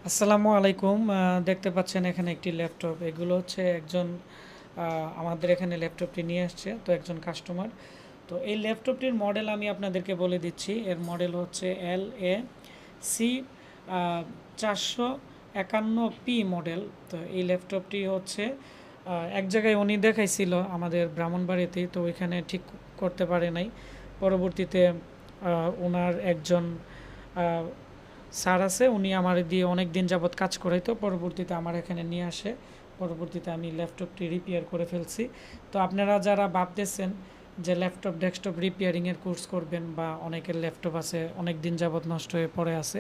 আসসালামু আলাইকুম। দেখতে পাচ্ছেন এখানে একটি ল্যাপটপ। এগুলো হচ্ছে একজন আমাদের এখানে ল্যাপটপটি নিয়ে আসছে, তো একজন কাস্টমার। তো এই ল্যাপটপটির মডেল আমি আপনাদেরকে বলে দিচ্ছি। এর মডেল হচ্ছে LAC 451P মডেল। তো এই ল্যাপটপটি হচ্ছে এক জায়গায় উনি দেখাইছিল আমাদের ব্রাহ্মণবাড়িতেই, তো ওইখানে ঠিক করতে পারে নাই। পরবর্তীতে ওনার একজন স্যার আছে, উনি আমার দিয়ে অনেক দিন যাবৎ কাজ করাইতো, পরবর্তীতে আমার এখানে নিয়ে আসে। পরবর্তীতে আমি ল্যাপটপটি রিপেয়ার করে ফেলছি। তো আপনারা যারা ভাবতেছেন যে ল্যাপটপ ডেস্কটপ রিপেয়ারিংয়ের কোর্স করবেন, বা অনেকের ল্যাপটপ আছে অনেক দিন যাবৎ নষ্ট হয়ে পড়ে আছে,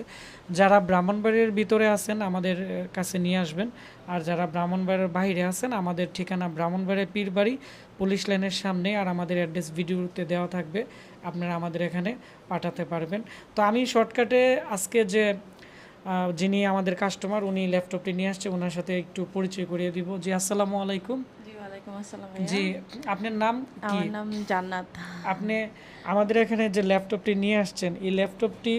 যারা ব্রাহ্মণবাড়ির ভিতরে আছেন আমাদের কাছে নিয়ে আসবেন। আর যারা ব্রাহ্মণবাড়ির বাইরে আছেন, আমাদের ঠিকানা ব্রাহ্মণবাড়ির পীরবাড়ি পুলিশ লাইনের সামনে, আর আমাদের অ্যাড্রেস ভিডিওতে দেওয়া থাকবে, আপনারা আমাদের এখানে পাঠাতে পারবেন। তো আমি শর্টকাটে আজকে যে যিনি আমাদের কাস্টমার, উনি ল্যাপটপটি নিয়ে আসছে, ওনার সাথে একটু পরিচয় করিয়ে দিব। জি, আসসালামু আলাইকুম। জি, ওয়ালাইকুম আসসালাম ভাইয়া। জি, আপনার নাম কি? আমার নাম জান্নাত। আপনি আমাদের এখানে যে ল্যাপটপটি নিয়ে আসছেন, এই ল্যাপটপটি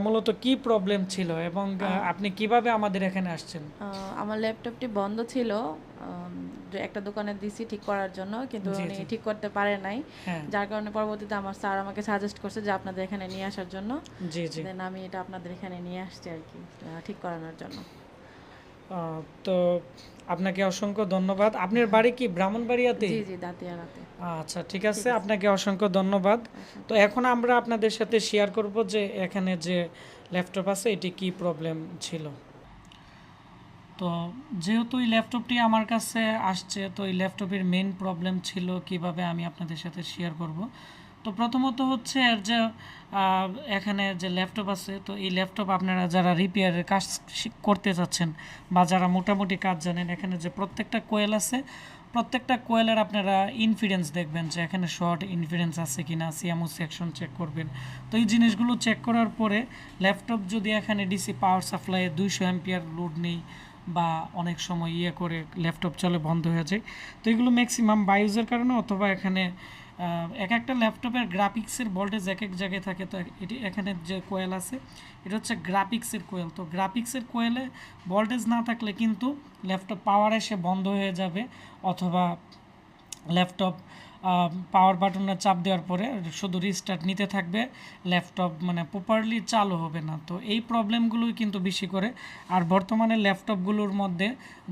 মূলত কি প্রবলেম ছিল, এবং আ আপনি কিভাবে আমাদের এখানে আসছেন? আ আমার ল্যাপটপটি বন্ধ ছিল। আম যে একটা দোকানে দিছি ঠিক করার জন্য। কিন্তু জি, উনি জি। ঠিক করতে পারে নাই। হ্যাঁ। যার কারণে পরবর্তীতে আমার স্যার আমাকে সাজেস্ট করছে যে আপনাদের এখানে নিয়ে আসার জন্য। জি, জি। দেন আমি এটা আপনাদের এখানে নিয়ে আসছি আরকি ঠিক করানোর জন্য। তো আপনাকে অসংখ্য ধন্যবাদ। আপনার বাড়ি কি ব্রাহ্মণবাড়িয়াতেই? জি, জি, দাঁতিয়ারাতে। আচ্ছা, ঠিক ঠিক আছে। আছে। আপনাকে অসংখ্য ধন্যবাদ। তো অসংখ্য এখন আমরা আপনাদের সাথে শেয়ার করব যে এখানে যে ল্যাপটপ আছে এটি কি প্রবলেম ছিল। তো যেহেতু এই ল্যাপটপটি আমার কাছে আসছে, তো এই ল্যাপটপের মেইন প্রবলেম ছিল কিভাবে আমি আপনাদের সাথে শেয়ার করব। তো প্রথমত হচ্ছে এর যে এখানে যে ল্যাপটপ আছে, তো এই ল্যাপটপ আপনারা যারা রিপেয়ারের কাজ করতে চাচ্ছেন, বা যারা মোটামুটি কাজ জানেন, এখানে যে প্রত্যেকটা কোয়েল আছে, প্রত্যেকটা কোয়েলের আপনারা ইনফিডেন্স দেখবেন যে এখানে শর্ট ইনফিডেন্স আছে কিনা, সিএমও সেকশন চেক করবেন। তো এই জিনিসগুলো চেক করার পরে ল্যাপটপ যদি এখানে ডিসি পাওয়ার সাপ্লাইয়ে 200 অ্যাম্পিয়ার লোড নেই, বা অনেক সময় করে ল্যাপটপ চলে বন্ধ হয়ে যায়, তো এগুলো ম্যাক্সিমাম বায়ুজের কারণে, অথবা এখানে এক একটা ল্যাপটপের গ্রাফিক্সের ভোল্টেজ এক এক জায়গায় থাকে। তো এটি এখানে যে কোয়েল আছে, এটা হচ্ছে গ্রাফিক্সের কোয়েল। তো গ্রাফিক্সের কোয়েলে ভোল্টেজ না থাকলে কিন্তু ল্যাপটপ পাওয়ার এসে বন্ধ হয়ে যাবে, অথবা ল্যাপটপ পাওয়ার বাটনে চাপ দেওয়ার পরে শুধু রিস্টার্ট নিতে থাকবে, ল্যাপটপ মানে প্রপারলি চালু হবে না। তো এই প্রবলেমগুলোই কিন্তু বেশি করে। আর বর্তমানে ল্যাপটপগুলোর মধ্যে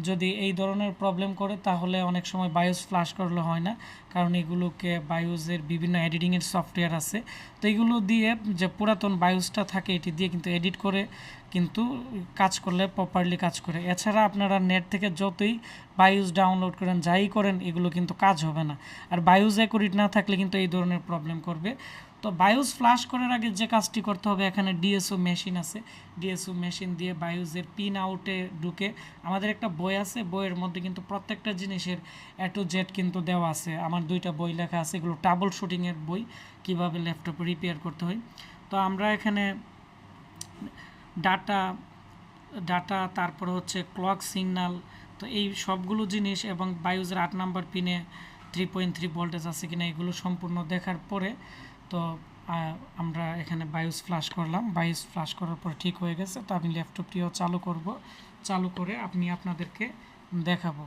যদি এই ধরনের প্রবলেম করে, তাহলে অনেক সময় বায়োস ফ্লাশ করলে হয় না, কারণ এগুলোকে বায়োসের বিভিন্ন এডিটিংয়ের সফটওয়্যার আছে। তো এগুলো দিয়ে যে পুরাতন বায়োসটা থাকে, এটি দিয়ে কিন্তু এডিট করে কিন্তু কাজ করলে প্রপারলি কাজ করে। এছাড়া আপনারা নেট থেকে যতই বায়োস ডাউনলোড করেন, যাই করেন, এগুলো কিন্তু কাজ হবে না। আর বায়োস অ্যাকুরেট না থাকলে কিন্তু এই ধরনের প্রবলেম করবে। তো বায়োস ফ্লাশ করার আগে যে কাজটি করতে হবে, এখানে ডিএসও মেশিন আছে, ডিএসও মেশিন দিয়ে বায়োসের পিন আউটে ঢুকে, আমাদের একটা বই আছে, বইয়ের মধ্যে কিন্তু প্রত্যেকটা জিনিসের এ টু জেড কিন্তু দেওয়া আছে। আমার দুইটা বই লেখা আছে, এগুলো ট্রাবল শুটিংয়ের বই, কিভাবে ল্যাপটপ রিপেয়ার করতে হয়। তো আমরা এখানে ডাটা ডাটা তারপর হচ্ছে ক্লক সিগন্যাল, তো এই সবগুলো জিনিস, এবং বায়োসের 8 নম্বর পিনে 3.3 ভোল্টেজ আছে কিনা, এগুলো সম্পূর্ণ দেখার পরে তো আমরা এখানে বায়োস ফ্লাশ করলাম। বায়োস ফ্লাশ করার পর ঠিক হয়ে গেছে। তো আমি ল্যাপটপটিও চালু করব, চালু করে আপনাদেরকে দেখাবো।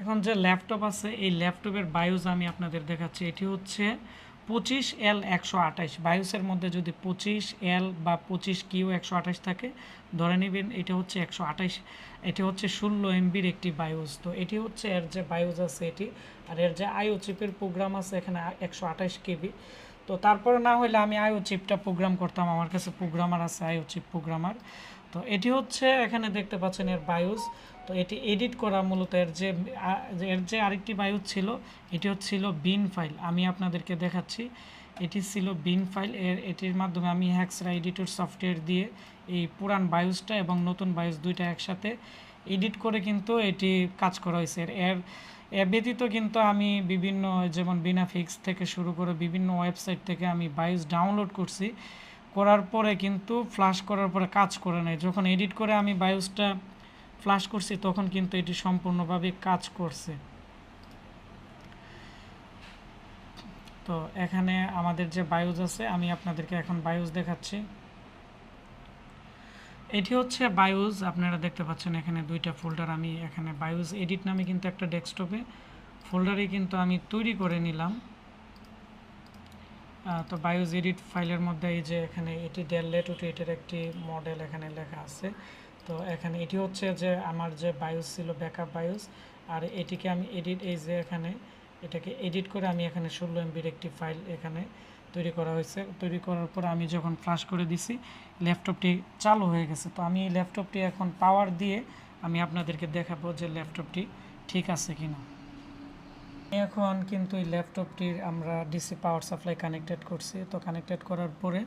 এখন যে ল্যাপটপ আছে, এই ল্যাপটপের বায়োস আমি আপনাদের দেখাচ্ছি। এটি হচ্ছে 25L128। বায়োসের মধ্যে যদি 25L বা 25Q128 থাকে, ধরে নেবেন এটা হচ্ছে 128। এটি হচ্ছে 16 MBর একটি বায়োস। তো এটি হচ্ছে এর যে বায়োস আছে এটি, আর এর যে আইও চিপের প্রোগ্রাম আছে এখানে 128 KB। তো তারপরে না হলে আমি আইও চিপটা প্রোগ্রাম করতাম, আমার কাছে প্রোগ্রামার আছে, আইও চিপ প্রোগ্রামার। তো এটি হচ্ছে এখানে দেখতে পাচ্ছেন এর বায়োস। তো এটি এডিট করা মূলত এর যে আরেকটি বায়োস ছিল, এটি হচ্ছিল বিন ফাইল। আমি আপনাদেরকে দেখাচ্ছি, এটি ছিল বিন ফাইল। এটির মাধ্যমে আমি হ্যাক্সরা এডিটর সফটওয়্যার দিয়ে এই পুরান বায়োসটা এবং নতুন বায়োস দুইটা একসাথে এডিট করে কিন্তু এটি কাজ করা হয়েছে। এর ব্যতীত কিন্তু আমি বিভিন্ন, যেমন বিনাফিক্স থেকে শুরু করে বিভিন্ন ওয়েবসাইট থেকে আমি বায়োস ডাউনলোড করছি, করার পরে কিন্তু ফ্লাশ করার পরে কাজ করে নাই। যখন এডিট করে আমি বায়োসটা ফ্লাশ করছি, তখন কিন্তু এটি সম্পূর্ণভাবে কাজ করছে। তো এখানে আমাদের যে বায়োস আছে, আমি আপনাদেরকে এখন বায়োস দেখাচ্ছি। এটি হচ্ছে বায়োস, আপনারা দেখতে পাচ্ছেন এখানে দুইটা ফোল্ডার। আমি এখানে বায়োস এডিট নামে কিন্তু একটা ডেস্কটপে ফোল্ডারে কিন্তু আমি তৈরি করে নিলাম। তো বায়োস এডিট ফাইলের মধ্যে এই যে এখানে এটি ডেল ল্যাটিটিউড এটার একটি মডেল এখানে লেখা আছে। তো এখানে এটি হচ্ছে যে আমার যে বায়োস ছিল ব্যাকআপ বায়োস, আর এটিকে আমি এডিট, এই যে এখানে এটাকে এডিট করে আমি এখানে 16 MB একটি ফাইল এখানে তৈরি করা হয়েছে। তৈরি করার পর আমি যখন ফ্লাশ করে দিছি ল্যাপটপটি চালু হয়ে গেছে। তো আমি এই ল্যাপটপটি এখন পাওয়ার দিয়ে আমি আপনাদেরকে দেখাবো যে ল্যাপটপটি ঠিক আছে কিনা। এখন কিন্তু এই ল্যাপটপটির আমরা ডিসি পাওয়ার সাপ্লাই কানেক্টেড করছি। তো কানেক্টেড করার পরে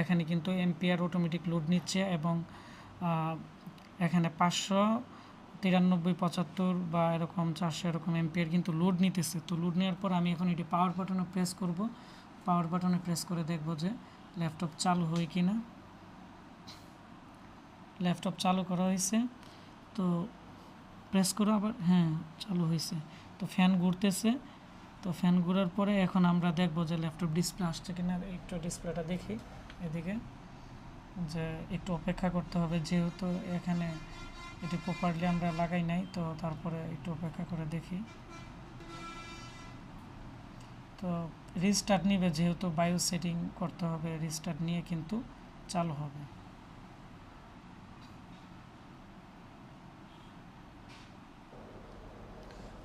এখানে কিন্তু এম্পিয়ার অটোমেটিক লোড নিচ্ছে এবং এখানে 593, 75 বা এরকম 400 এরকম এম্পিয়ার কিন্তু লোড নিতেছে। তো লোড নেওয়ার পর আমি এখন এটি পাওয়ার বাটনে প্রেস করব। পাওয়ার বাটনে প্রেস করে দেখব যে ল্যাপটপ চালু হয় কি না। ল্যাপটপ চালু করা হয়েছে। তো প্রেস করে আবার, হ্যাঁ চালু হয়েছে। তো ফ্যান ঘুরতেছে। তো ফ্যান ঘোরার পরে এখন আমরা দেখব যে ল্যাপটপ ডিসপ্লে আসছে কিনা। একটু ডিসপ্লেটা দেখি এদিকে, যে একটু অপেক্ষা করতে হবে যেহেতু এখানে এটি প্রপারলি আমরা লাগাই নাই। তো তারপরে একটু অপেক্ষা করে দেখি। তো রিস্টার্ট নিবে, যেহেতু বায়োস সেটিং করতে হবে, রিস্টার্ট নিয়ে কিন্তু চালু হবে।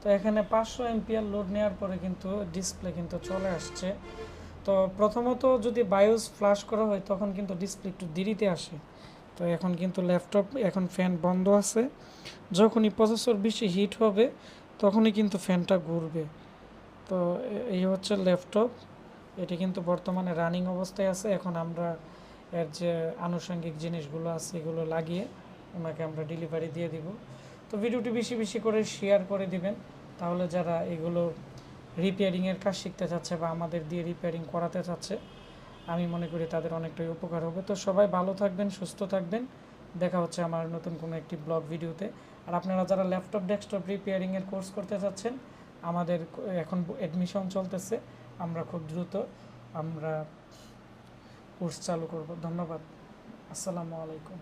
তো এখানে 500 এম্পিয়ার লোড নেওয়ার পরে কিন্তু ডিসপ্লে কিন্তু চলে আসছে। তো প্রথমত যদি বায়োস ফ্লাশ করা হয় তখন কিন্তু ডিসপ্লে একটু দেরিতে আসে। তো এখন কিন্তু ল্যাপটপ, এখন ফ্যান বন্ধ আছে। যখনই প্রসেসর বেশি হিট হবে তখনই কিন্তু ফ্যানটা ঘুরবে। তো এই হচ্ছে ল্যাপটপ, এটি কিন্তু বর্তমানে রানিং অবস্থায় আছে। এখন আমরা এর যে আনুষঙ্গিক জিনিসগুলো আছে এগুলো লাগিয়ে ওনাকে আমরা ডেলিভারি দিয়ে দিব। তো ভিডিওটি বেশি বেশি করে শেয়ার করে দিবেন, তাহলে যারা এগুলো রিপেয়ারিংয়ের কাজ শিখতে চাচ্ছে বা আমাদের দিয়ে রিপেয়ারিং করাতে চাচ্ছে, আমি মনে করি তাদের অনেকটাই উপকার হবে। তো সবাই ভালো থাকবেন, সুস্থ থাকবেন। দেখা হচ্ছে আমার নতুন কোনো একটি ব্লগ ভিডিওতে। আর আপনারা যারা ল্যাপটপ ডেস্কটপ রিপেয়ারিংয়ের কোর্স করতে চাচ্ছেন, আমাদের এখন অ্যাডমিশন চলতেছে। আমরা খুব দ্রুত আমরা কোর্স চালু করব। ধন্যবাদ। আসসালামু আলাইকুম।